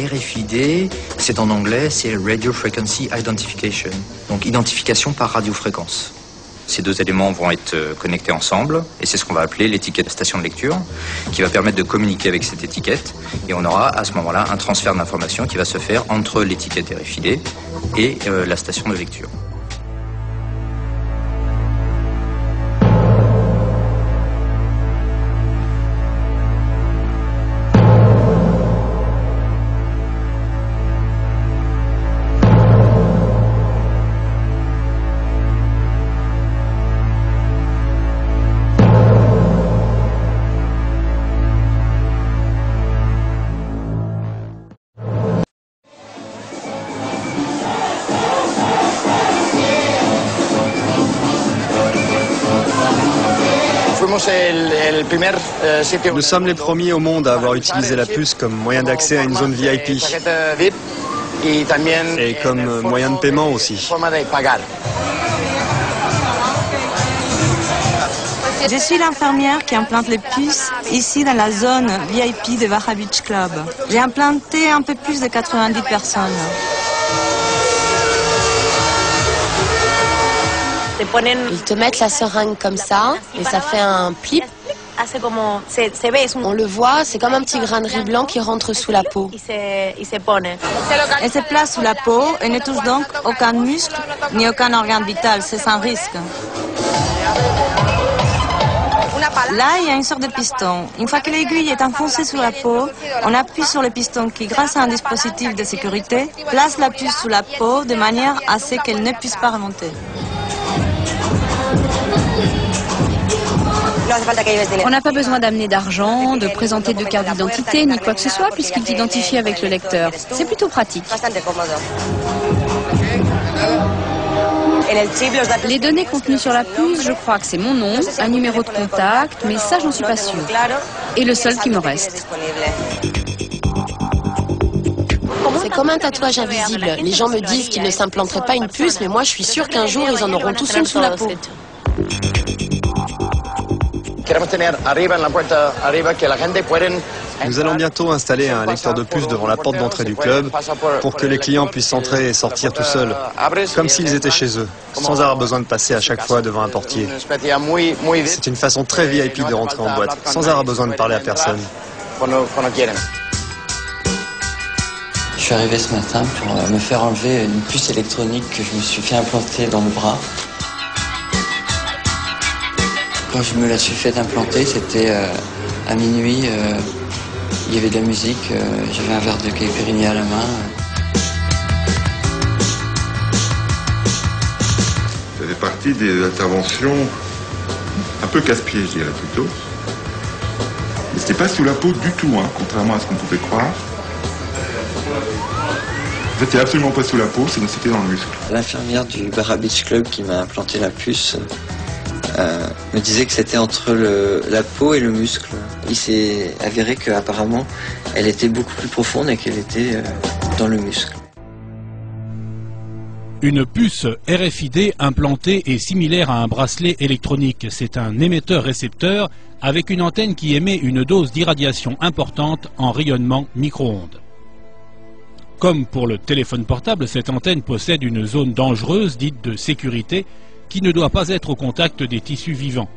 RFID, c'est en anglais, c'est Radio Frequency Identification, donc identification par radiofréquence. Ces deux éléments vont être connectés ensemble et c'est ce qu'on va appeler l'étiquette station de lecture qui va permettre de communiquer avec cette étiquette et on aura à ce moment-là un transfert d'informations qui va se faire entre l'étiquette RFID et la station de lecture. Nous sommes les premiers au monde à avoir utilisé la puce comme moyen d'accès à une zone VIP et comme moyen de paiement aussi. Je suis l'infirmière qui implante les puces ici dans la zone VIP de Baja Beach Club. J'ai implanté un peu plus de 90 personnes. Ils te mettent la seringue comme ça et ça fait un plip. On le voit, c'est comme un petit grain de riz blanc qui rentre sous la peau. Elle se place sous la peau et ne touche donc aucun muscle ni aucun organe vital, c'est sans risque. Là, il y a une sorte de piston. Une fois que l'aiguille est enfoncée sous la peau, on appuie sur le piston qui, grâce à un dispositif de sécurité, place la puce sous la peau de manière à ce qu'elle ne puisse pas remonter. On n'a pas besoin d'amener d'argent, de présenter de carte d'identité, ni quoi que ce soit, puisqu'il t'identifie avec le lecteur. C'est plutôt pratique. Les données contenues sur la puce, je crois que c'est mon nom, un numéro de contact, mais ça, j'en suis pas sûre. Et le seul qui me reste. C'est comme un tatouage invisible. Les gens me disent qu'ils ne s'implanteraient pas une puce, mais moi, je suis sûre qu'un jour, ils en auront tous une sous la peau. Nous allons bientôt installer un lecteur de puces devant la porte d'entrée du club pour que les clients puissent entrer et sortir tout seuls, comme s'ils étaient chez eux, sans avoir besoin de passer à chaque fois devant un portier. C'est une façon très VIP de rentrer en boîte, sans avoir besoin de parler à personne. Je suis arrivé ce matin pour me faire enlever une puce électronique que je me suis fait implanter dans le bras. Quand je me la suis fait implanter, c'était à minuit, il y avait de la musique, j'avais un verre de caipirinha à la main. Ça fait partie des interventions un peu casse-pied, je dirais plutôt. Mais c'était pas sous la peau du tout, hein, contrairement à ce qu'on pouvait croire. C'était absolument pas sous la peau, c'était dans le muscle. L'infirmière du Baja Beach Club qui m'a implanté la puce me disait que c'était entre la peau et le muscle. Il s'est avéré qu'apparemment, elle était beaucoup plus profonde et qu'elle était dans le muscle. Une puce RFID implantée est similaire à un bracelet électronique. C'est un émetteur-récepteur avec une antenne qui émet une dose d'irradiation importante en rayonnement micro-ondes. Comme pour le téléphone portable, cette antenne possède une zone dangereuse dite de sécurité qui ne doit pas être au contact des tissus vivants.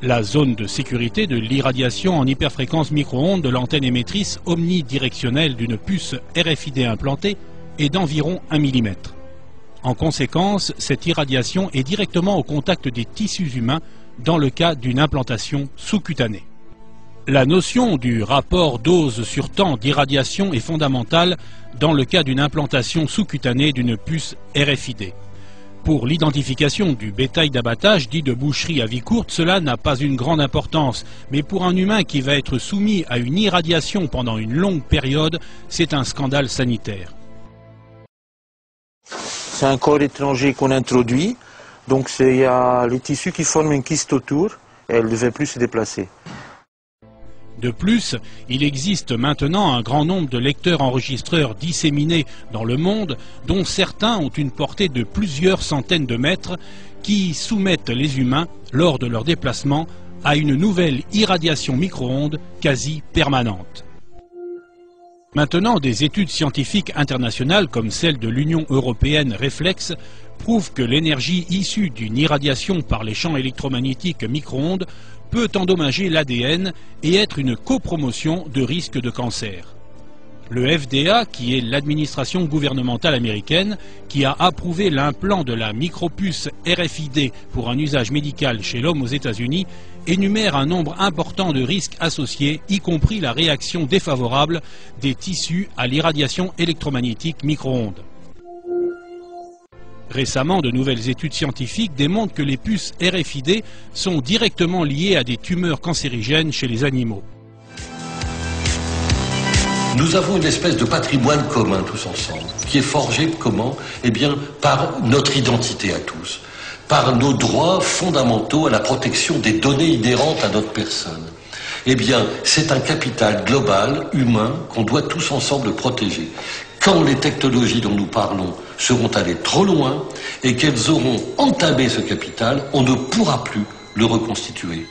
La zone de sécurité de l'irradiation en hyperfréquence micro-ondes de l'antenne émettrice omnidirectionnelle d'une puce RFID implantée est d'environ 1 mm. En conséquence, cette irradiation est directement au contact des tissus humains, dans le cas d'une implantation sous-cutanée. La notion du rapport dose sur temps d'irradiation est fondamentale dans le cas d'une implantation sous-cutanée d'une puce RFID. Pour l'identification du bétail d'abattage dit de boucherie à vie courte, cela n'a pas une grande importance, mais pour un humain qui va être soumis à une irradiation pendant une longue période, c'est un scandale sanitaire. C'est un corps étranger qu'on introduit, donc il y a les tissus qui forment une kyste autour et elle ne devait plus se déplacer. De plus, il existe maintenant un grand nombre de lecteurs-enregistreurs disséminés dans le monde, dont certains ont une portée de plusieurs centaines de mètres, qui soumettent les humains, lors de leur déplacement, à une nouvelle irradiation micro-ondes quasi permanente. Maintenant, des études scientifiques internationales, comme celle de l'Union européenne Reflex, prouvent que l'énergie issue d'une irradiation par les champs électromagnétiques micro-ondes peut endommager l'ADN et être une copromotion de risque de cancer. Le FDA, qui est l'administration gouvernementale américaine, qui a approuvé l'implant de la micropuce RFID pour un usage médical chez l'homme aux États-Unis, énumère un nombre important de risques associés, y compris la réaction défavorable des tissus à l'irradiation électromagnétique micro-ondes. Récemment, de nouvelles études scientifiques démontrent que les puces RFID sont directement liées à des tumeurs cancérigènes chez les animaux. Nous avons une espèce de patrimoine commun tous ensemble, qui est forgé comment? Eh bien, par notre identité à tous, par nos droits fondamentaux à la protection des données inhérentes à notre personne. Eh bien, c'est un capital global, humain, qu'on doit tous ensemble protéger. Quand les technologies dont nous parlons seront allées trop loin et qu'elles auront entamé ce capital, on ne pourra plus le reconstituer.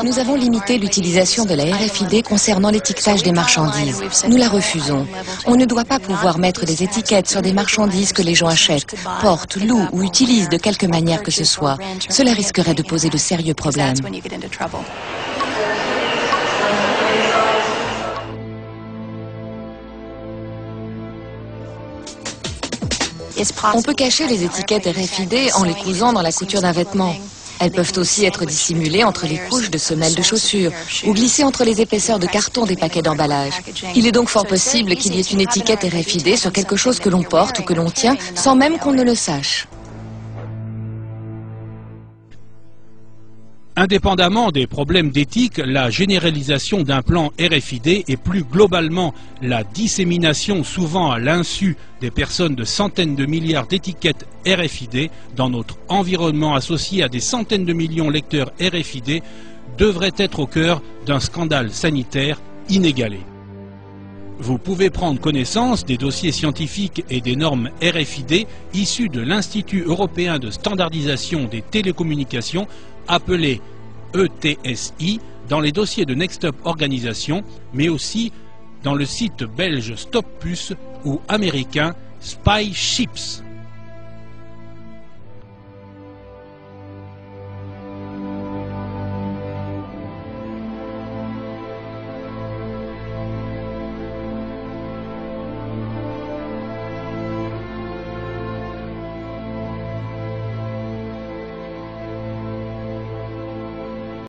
Nous avons limité l'utilisation de la RFID concernant l'étiquetage des marchandises. Nous la refusons. On ne doit pas pouvoir mettre des étiquettes sur des marchandises que les gens achètent, portent, louent ou utilisent de quelque manière que ce soit. Cela risquerait de poser de sérieux problèmes. On peut cacher les étiquettes RFID en les cousant dans la couture d'un vêtement. Elles peuvent aussi être dissimulées entre les couches de semelles de chaussures ou glissées entre les épaisseurs de carton des paquets d'emballage. Il est donc fort possible qu'il y ait une étiquette RFID sur quelque chose que l'on porte ou que l'on tient sans même qu'on ne le sache. Indépendamment des problèmes d'éthique, la généralisation d'un plan RFID et plus globalement la dissémination souvent à l'insu des personnes de centaines de milliards d'étiquettes RFID dans notre environnement associé à des centaines de millions de lecteurs RFID devrait être au cœur d'un scandale sanitaire inégalé. Vous pouvez prendre connaissance des dossiers scientifiques et des normes RFID issus de l'Institut européen de standardisation des télécommunications appelé ETSI dans les dossiers de Next Stop Organisation, mais aussi dans le site belge Stop Puce ou américain Spy Chips.